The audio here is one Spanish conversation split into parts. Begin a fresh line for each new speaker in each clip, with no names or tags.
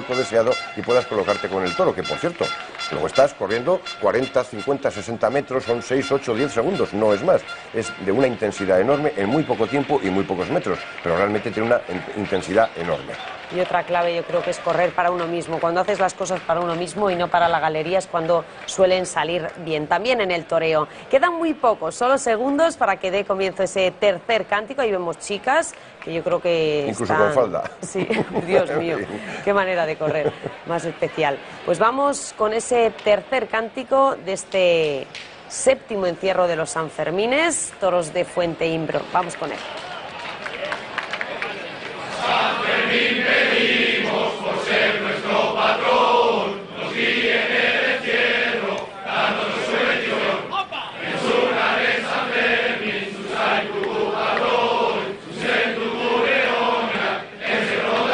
hueco deseado y puedas colocarte con el toro, que por cierto, luego estás corriendo 40, 50, 60 metros, son 6, 8, 10 segundos, no es más. Es de una intensidad enorme en muy poco tiempo y muy pocos metros, pero realmente tiene una intensidad enorme.
Y otra clave yo creo que es correr para uno mismo. Cuando haces las cosas para uno mismo y no para la galería es cuando suelen salir bien. También en el toreo. Quedan muy pocos, solo segundos para que dé comienzo ese tercer cántico. Ahí vemos chicas que yo creo que
incluso
están...
con falda.
Sí, Dios mío, qué manera de correr más especial. Pues vamos con ese tercer cántico de este séptimo encierro de los Sanfermines, toros de Fuente Imbro. Vamos con él.
San Fermín pedimos por ser nuestro patrón, nos guíe en el encierro, dándonos su bendición. En su nave San Fermín, su sai tu patrón, su sen tu bureona, en cerro de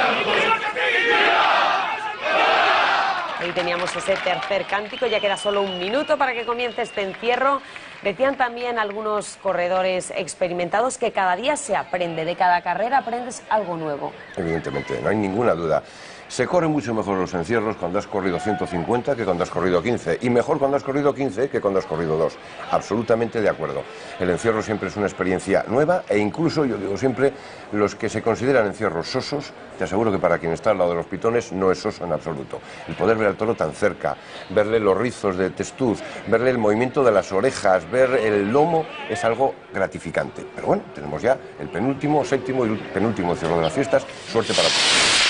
Ahí teníamos ese tercer cántico, ya queda solo un minuto para que comience este encierro. Decían también algunos corredores experimentados que cada día se aprende, de cada carrera aprendes algo nuevo.
Evidentemente, no hay ninguna duda. Se corren mucho mejor los encierros cuando has corrido 150 que cuando has corrido 15. Y mejor cuando has corrido 15 que cuando has corrido 2. Absolutamente de acuerdo. El encierro siempre es una experiencia nueva e incluso, yo digo siempre, los que se consideran encierros sosos, te aseguro que para quien está al lado de los pitones no es soso en absoluto. El poder ver al toro tan cerca, verle los rizos de testuz, verle el movimiento de las orejas, ver el lomo, es algo gratificante. Pero bueno, tenemos ya el penúltimo, séptimo y penúltimo encierro de las fiestas. Suerte para todos.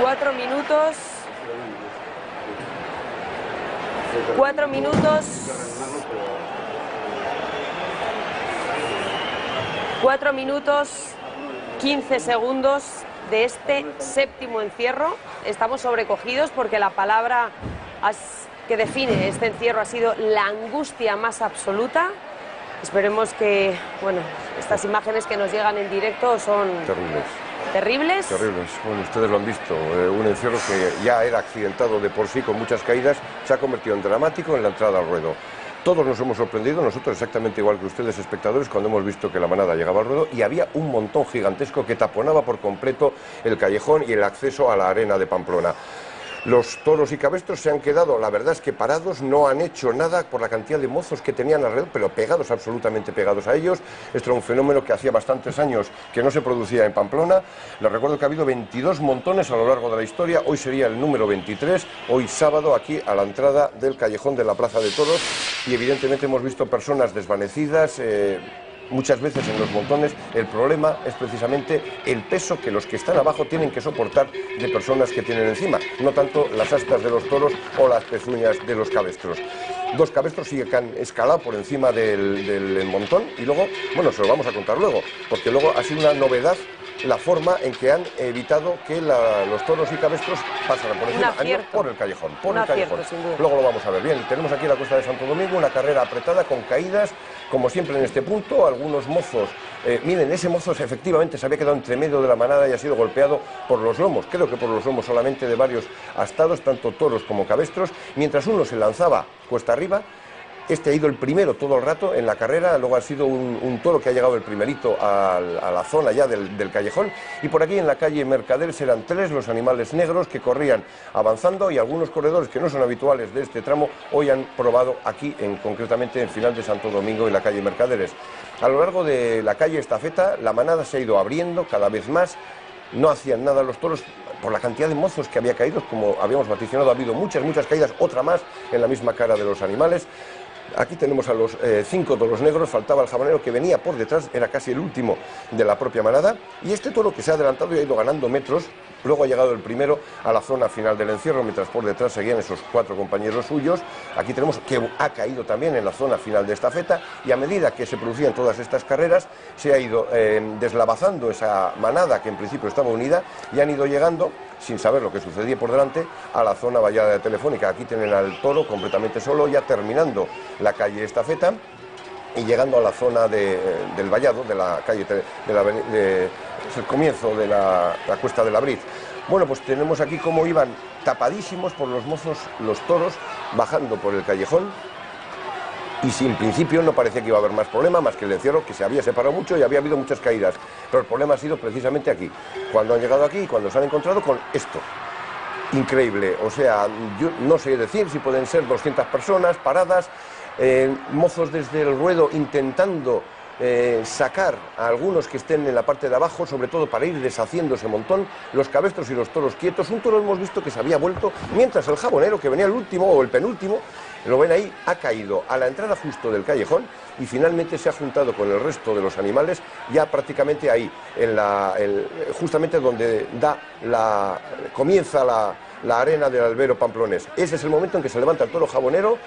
4 minutos. 4 minutos. 4 minutos 15 segundos de este séptimo encierro. Estamos sobrecogidos porque la palabra que define este encierro ha sido la angustia más absoluta. Esperemos que, bueno, estas imágenes que nos llegan en directo son terribles.
Terribles. Bueno, ustedes lo han visto. Un encierro que ya era accidentado de por sí con muchas caídas, se ha convertido en dramático en la entrada al ruedo. Todos nos hemos sorprendido, nosotros exactamente igual que ustedes, espectadores, cuando hemos visto que la manada llegaba al ruedo y había un montón gigantesco que taponaba por completo el callejón y el acceso a la arena de Pamplona. Los toros y cabestros se han quedado, la verdad es que parados, no han hecho nada por la cantidad de mozos que tenían alrededor, pero pegados, absolutamente pegados a ellos. Esto era un fenómeno que hacía bastantes años que no se producía en Pamplona. Les recuerdo que ha habido 22 montones a lo largo de la historia, hoy sería el número 23, hoy sábado aquí a la entrada del callejón de la Plaza de Toros, y evidentemente hemos visto personas desvanecidas, muchas veces en los montones. El problema es precisamente el peso que los que están abajo tienen que soportar de personas que tienen encima, no tanto las astas de los toros o las pezuñas de los cabestros. Dos cabestros sí que han escalado por encima del montón y luego, bueno, se lo vamos a contar luego, porque luego ha sido una novedad la forma en que han evitado que los toros y cabestros pasaran por encima, por el callejón, Luego lo vamos a ver. Bien, tenemos aquí la Cuesta de Santo Domingo, una carrera apretada con caídas, como siempre en este punto. Algunos mozos, miren, ese mozo efectivamente se había quedado entre medio de la manada y ha sido golpeado por los lomos, creo que por los lomos solamente de varios astados, tanto toros como cabestros, mientras uno se lanzaba cuesta arriba. Este ha ido el primero todo el rato en la carrera, luego ha sido un toro que ha llegado el primerito a la zona ya del callejón, y por aquí en la calle Mercaderes eran 3 los animales negros que corrían avanzando, y algunos corredores que no son habituales de este tramo hoy han probado aquí, concretamente en el final de Santo Domingo y la calle Mercaderes. A lo largo de la calle Estafeta la manada se ha ido abriendo cada vez más, no hacían nada los toros por la cantidad de mozos que había caído, como habíamos vaticinado, ha habido muchas caídas, otra más en la misma cara de los animales. Aquí tenemos a los 5 toros negros, faltaba el jabonero que venía por detrás, era casi el último de la propia manada, y este toro que se ha adelantado y ha ido ganando metros, luego ha llegado el primero a la zona final del encierro, mientras por detrás seguían esos 4 compañeros suyos. Aquí tenemos que ha caído también en la zona final de estafeta, y a medida que se producían todas estas carreras, se ha ido deslavazando esa manada que en principio estaba unida, y han ido llegando, sin saber lo que sucedía por delante, a la zona vallada de Telefónica. Aquí tienen al toro completamente solo, ya terminando la calle Estafeta y llegando a la zona del vallado, de la calle, es el comienzo de la Cuesta de la Briz. Bueno, pues tenemos aquí cómo iban tapadísimos por los mozos los toros, bajando por el callejón, y sin principio no parecía que iba a haber más problema, más que el encierro, que se había separado mucho y había habido muchas caídas. Pero el problema ha sido precisamente aquí, cuando han llegado aquí y cuando se han encontrado con esto. Increíble, o sea, yo no sé decir si pueden ser 200 personas paradas, mozos desde el ruedo intentando sacar a algunos que estén en la parte de abajo, sobre todo para ir deshaciendo ese montón, los cabestros y los toros quietos. Un toro hemos visto que se había vuelto, mientras el jabonero, que venía el último o el penúltimo, lo ven ahí, ha caído a la entrada justo del callejón y finalmente se ha juntado con el resto de los animales ya prácticamente ahí, justamente donde comienza la arena del albero pamplonés. Ese es el momento en que se levanta el toro jabonero,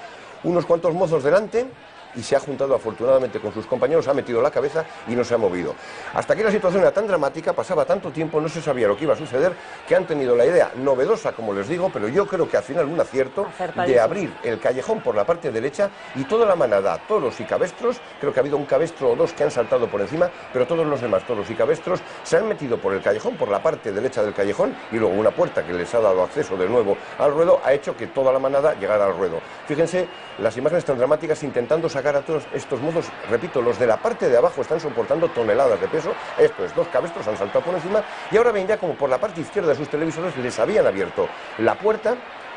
unos cuantos mozos delante, y se ha juntado afortunadamente con sus compañeros, ha metido la cabeza y no se ha movido. Hasta aquí la situación era tan dramática, pasaba tanto tiempo, no se sabía lo que iba a suceder, que han tenido la idea novedosa, como les digo, pero yo creo que al final un acierto, de abrir el callejón por la parte derecha y toda la manada, toros y cabestros. Creo que ha habido un cabestro o dos que han saltado por encima, pero todos los demás, toros y cabestros, se han metido por el callejón, por la parte derecha del callejón, y luego una puerta que les ha dado acceso de nuevo al ruedo ha hecho que toda la manada llegara al ruedo. Fíjense las imágenes tan dramáticas intentando sacar a todos estos mozos. Repito, los de la parte de abajo están soportando toneladas de peso. Esto es, 2 cabestros han saltado por encima, y ahora ven ya como por la parte izquierda de sus televisores les habían abierto la puerta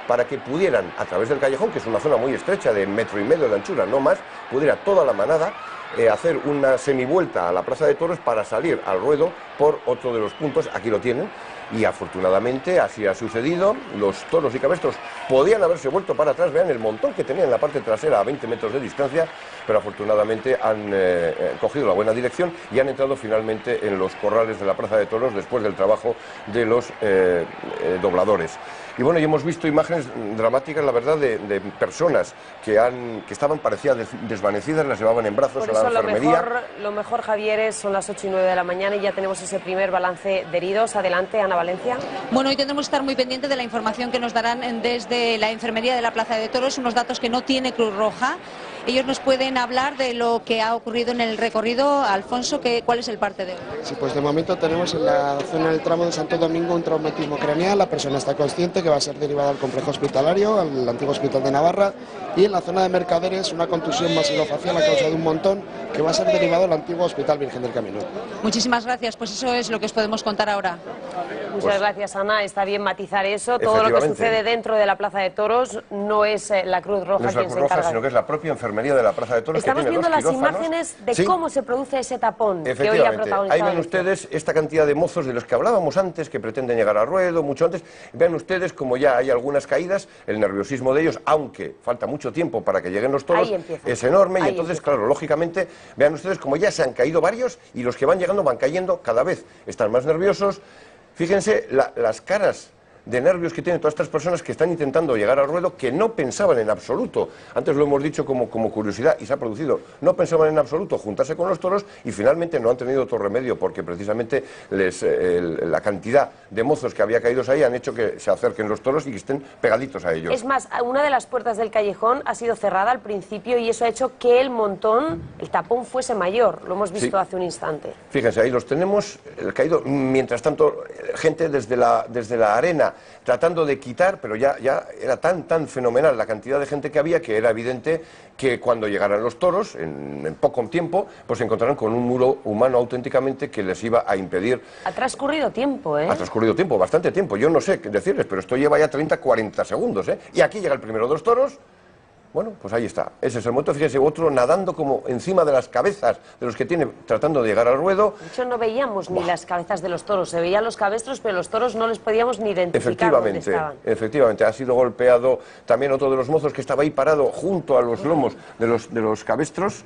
para que pudieran, a través del callejón, que es una zona muy estrecha de 1,5 metros de anchura, no más, pudiera toda la manada hacer una semivuelta a la Plaza de Toros para salir al ruedo por otro de los puntos. Aquí lo tienen, Y afortunadamente así ha sucedido. Los toros y cabestros podían haberse vuelto para atrás, vean el montón que tenían en la parte trasera a 20 metros de distancia, pero afortunadamente han cogido la buena dirección y han entrado finalmente en los corrales de la Plaza de Toros después del trabajo de los dobladores. Y bueno, y hemos visto imágenes dramáticas, la verdad, de personas que estaban, parecía desvanecidas, las llevaban en brazos a la enfermería.
Lo mejor, Javier, son las 8 y 9 de la mañana y ya tenemos ese primer balance de heridos. Adelante, Ana Valencia.
Bueno, hoy tendremos que estar muy pendientes de la información que nos darán desde la enfermería de la Plaza de Toros, unos datos que no tiene Cruz Roja. Ellos nos pueden hablar de lo que ha ocurrido en el recorrido. Alfonso, ¿cuál es el parte de hoy?
Sí, pues de momento tenemos en la zona del tramo de Santo Domingo un traumatismo craneal. La persona está consciente que va a ser derivada al complejo hospitalario, al antiguo hospital de Navarra. Y en la zona de Mercaderes una contusión maxilofacial a causa de un montón que va a ser derivado al antiguo Hospital Virgen del Camino.
Muchísimas gracias, pues eso es lo que os podemos contar ahora.
Muchas gracias, Ana. Está bien matizar eso. Todo lo que sucede dentro de la Plaza de Toros no es la Cruz Roja quien se encarga,
sino que es la propia enfermería de la Plaza de Toros.
Estamos viendo las imágenes de cómo se produce ese tapón que hoy ha protagonizado.
Ahí ven ustedes esta cantidad de mozos de los que hablábamos antes, que pretenden llegar a ruedo, mucho antes. Vean ustedes como ya hay algunas caídas, el nerviosismo de ellos, aunque falta mucho tiempo para que lleguen los toros, es enorme. Y entonces, claro, lógicamente, vean ustedes como ya se han caído varios y los que van llegando van cayendo cada vez. Están más nerviosos. Fíjense las caras de nervios que tienen todas estas personas que están intentando llegar al ruedo, que no pensaban en absoluto, antes lo hemos dicho como curiosidad y se ha producido, no pensaban en absoluto juntarse con los toros y finalmente no han tenido otro remedio porque precisamente la cantidad de mozos que había caídos ahí han hecho que se acerquen los toros y que estén pegaditos a ellos.
Es más, una de las puertas del callejón ha sido cerrada al principio y eso ha hecho que el montón, el tapón fuese mayor, lo hemos visto hace un instante.
Fíjense, ahí los tenemos, el caído, mientras tanto gente desde la arena tratando de quitar, pero ya era tan fenomenal la cantidad de gente que había que era evidente que cuando llegaran los toros, en poco tiempo, pues se encontraron con un muro humano auténticamente que les iba a impedir.
Ha transcurrido tiempo, ¿eh?
Ha transcurrido tiempo, bastante tiempo, yo no sé qué decirles, pero esto lleva ya 30-40 segundos, ¿eh? Y aquí llega el primero de los toros. Bueno, pues ahí está, ese es el momento, fíjese, otro nadando como encima de las cabezas de los que tiene, tratando de llegar al ruedo.
De hecho, no veíamos ni las cabezas de los toros, se veían los cabestros, pero los toros no les podíamos ni identificar dónde estaban.
Efectivamente, ha sido golpeado también otro de los mozos que estaba ahí parado junto a los lomos de los cabestros.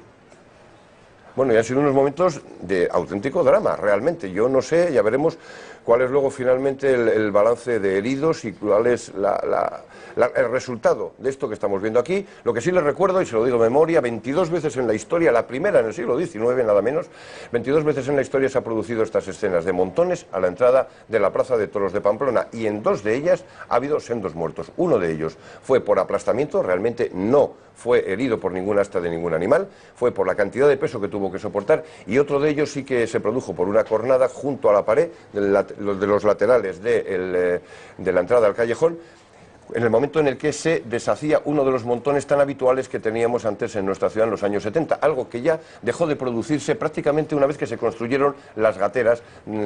Bueno, y han sido unos momentos de auténtico drama, realmente. Yo no sé, ya veremos cuál es luego finalmente el balance de heridos y cuál es el resultado de esto que estamos viendo aquí. Lo que sí les recuerdo, y se lo digo de memoria, 22 veces en la historia, la primera en el siglo XIX, nada menos, 22 veces en la historia se han producido estas escenas de montones a la entrada de la Plaza de Toros de Pamplona, y en 2 de ellas ha habido sendos muertos. Uno de ellos fue por aplastamiento, realmente no fue herido por ningún asta de ningún animal, fue por la cantidad de peso que tuvo que soportar, y otro de ellos sí que se produjo por una cornada junto a la pared de los laterales de la entrada al callejón, en el momento en el que se deshacía uno de los montones tan habituales que teníamos antes en nuestra ciudad en los años 70, algo que ya dejó de producirse prácticamente una vez que se construyeron las gateras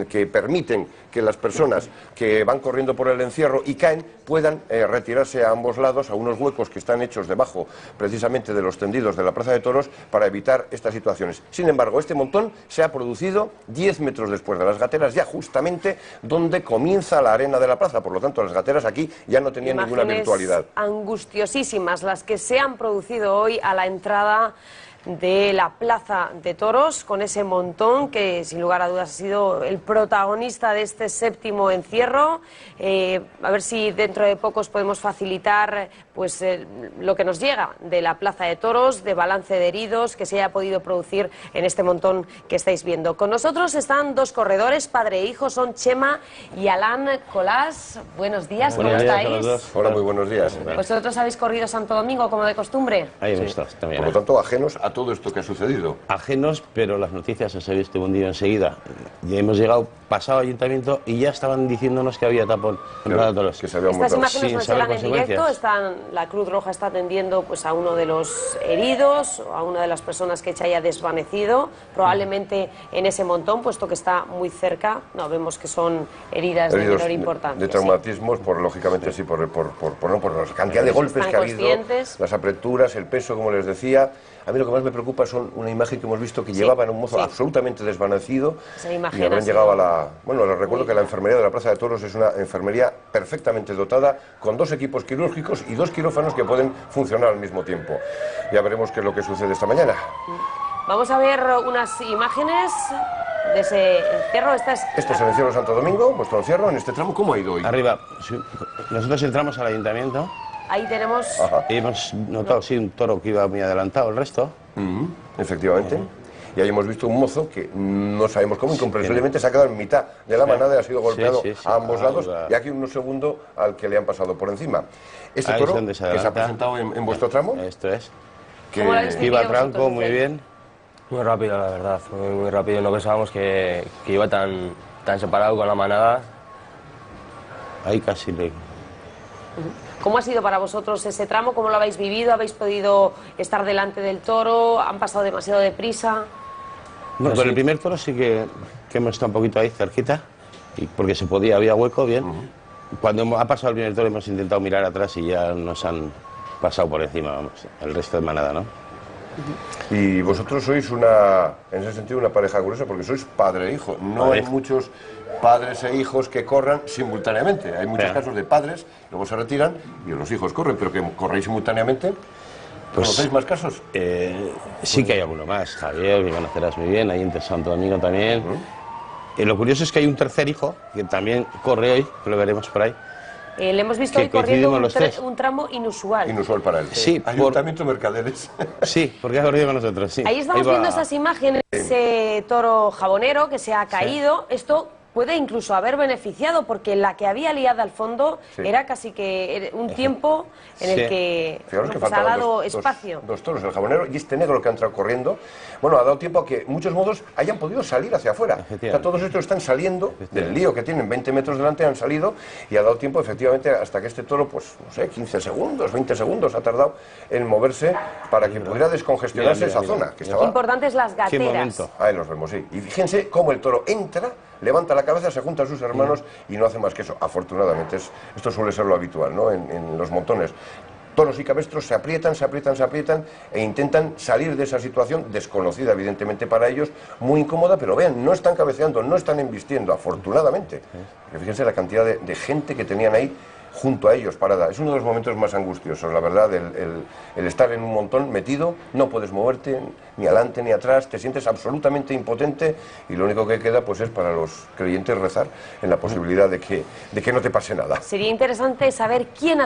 que permiten que las personas que van corriendo por el encierro y caen puedan retirarse a ambos lados a unos huecos que están hechos debajo precisamente de los tendidos de la Plaza de Toros para evitar estas situaciones. Sin embargo, este montón se ha producido 10 metros después de las gateras, ya justamente donde comienza la arena de la plaza, por lo tanto las gateras aquí ya no tenían ninguna virtualidad.
Angustiosísimas las que se han producido hoy a la entrada de la Plaza de Toros, con ese montón que sin lugar a dudas ha sido el protagonista de este séptimo encierro. A ver si dentro de pocos podemos facilitar pues lo que nos llega de la Plaza de Toros, de balance de heridos que se haya podido producir en este montón que estáis viendo. Con nosotros están 2 corredores, padre e hijo, son Chema y Alán Colás. Buenos días, ¿cómo estáis?
Hola, muy buenos días.
¿Vosotros habéis corrido Santo Domingo como de costumbre?
Ahí hemos estado también.
Por lo tanto, ajenos a todo esto que ha sucedido.
Ajenos, pero las noticias se han visto un día enseguida. Ya hemos llegado pasado ayuntamiento y ya estaban diciéndonos que había tapón en Plaza de Toros.
Que se había
Estas
montado.
imágenes nos llegan en directo, están la Cruz Roja está atendiendo pues a uno de los heridos, o a una de las personas que se haya desvanecido, probablemente en ese montón, puesto que está muy cerca. No, vemos que son heridas de menor importancia.
De traumatismos, por lógicamente sí, por la cantidad de golpes que ha habido, las apreturas, el peso, como les decía. A mí lo que más me preocupa son una imagen que hemos visto que llevaban a un mozo absolutamente desvanecido y habrán llegado a la... Bueno, les recuerdo que la enfermería de la Plaza de Toros es una enfermería perfectamente dotada, con 2 equipos quirúrgicos y 2 quirófanos que pueden funcionar al mismo tiempo. Ya veremos qué es lo que sucede esta mañana.
Vamos a ver unas imágenes de ese encierro. Este es
el encierro de Santo Domingo, vuestro encierro en este tramo. ¿Cómo ha ido hoy?
Arriba, sí. Nosotros entramos al ayuntamiento.
Ahí tenemos...
Y hemos notado, sí, un toro que iba muy adelantado, el resto.
Efectivamente. Y ahí hemos visto un mozo que no sabemos cómo, incomprensiblemente se ha quedado en mitad de la manada y ha sido golpeado a ambos lados. Y aquí un segundo al que le han pasado por encima. Este toro que se ha presentado en vuestro tramo.
Esto es.
Que
iba al tranco muy bien.
Muy rápido, la verdad. Fue muy rápido. No pensábamos que iba tan separado con la manada.
Ahí casi le...
¿Cómo ha sido para vosotros ese tramo? ¿Cómo lo habéis vivido? ¿Habéis podido estar delante del toro? ¿Han pasado demasiado deprisa?
No, con el primer toro sí que hemos estado un poquito ahí cerquita, porque se podía, había hueco bien. Cuando ha pasado el primer toro hemos intentado mirar atrás y ya nos han pasado por encima, vamos, el resto de manada, ¿no?
Y vosotros sois en ese sentido, una pareja curiosa, porque sois padre e hijo. No hay muchos padres e hijos que corran simultáneamente. Hay muchos casos de padres, luego se retiran y los hijos corren, pero que corréis simultáneamente. ¿Conocéis más casos?
Sí que hay alguno más, Javier, que conocerás muy bien, ahí en Santo Domingo también. Lo curioso es que hay un tercer hijo, que también corre hoy, que lo veremos por ahí.
Le hemos visto hoy corriendo un tramo inusual.
Inusual para él.
Sí,
Ayuntamiento Mercaderes.
Sí, porque ha corrido con nosotros, sí.
Ahí estamos viendo esas imágenes, ese toro jabonero que se ha caído. Esto puede incluso haber beneficiado, porque la que había liada al fondo era casi que un tiempo en el que,
que
ha dado espacio.
Dos toros, el jabonero y este negro que ha entrado corriendo. Bueno, ha dado tiempo a que muchos modos hayan podido salir hacia afuera. O sea, todos estos están saliendo del lío que tienen 20 metros delante, han salido y ha dado tiempo efectivamente hasta que este toro, pues no sé, 15 segundos, 20 segundos ha tardado en moverse para que pudiera descongestionarse esa zona. Que estaba...
Importantes las gateras.
Ahí los vemos, sí. Y fíjense cómo el toro entra, levanta la cabeza, se junta a sus hermanos y no hace más que eso. Afortunadamente, esto suele ser lo habitual, ¿no? En los montones. Toros y cabestros se aprietan e intentan salir de esa situación desconocida, evidentemente para ellos, muy incómoda, pero vean, no están cabeceando, no están embistiendo, afortunadamente. Porque fíjense la cantidad de gente que tenían ahí junto a ellos parada. Es uno de los momentos más angustiosos, la verdad, el estar en un montón metido, no puedes moverte ni adelante ni atrás, te sientes absolutamente impotente y lo único que queda pues es para los creyentes rezar en la posibilidad de que no te pase nada.
Sería interesante saber quién ha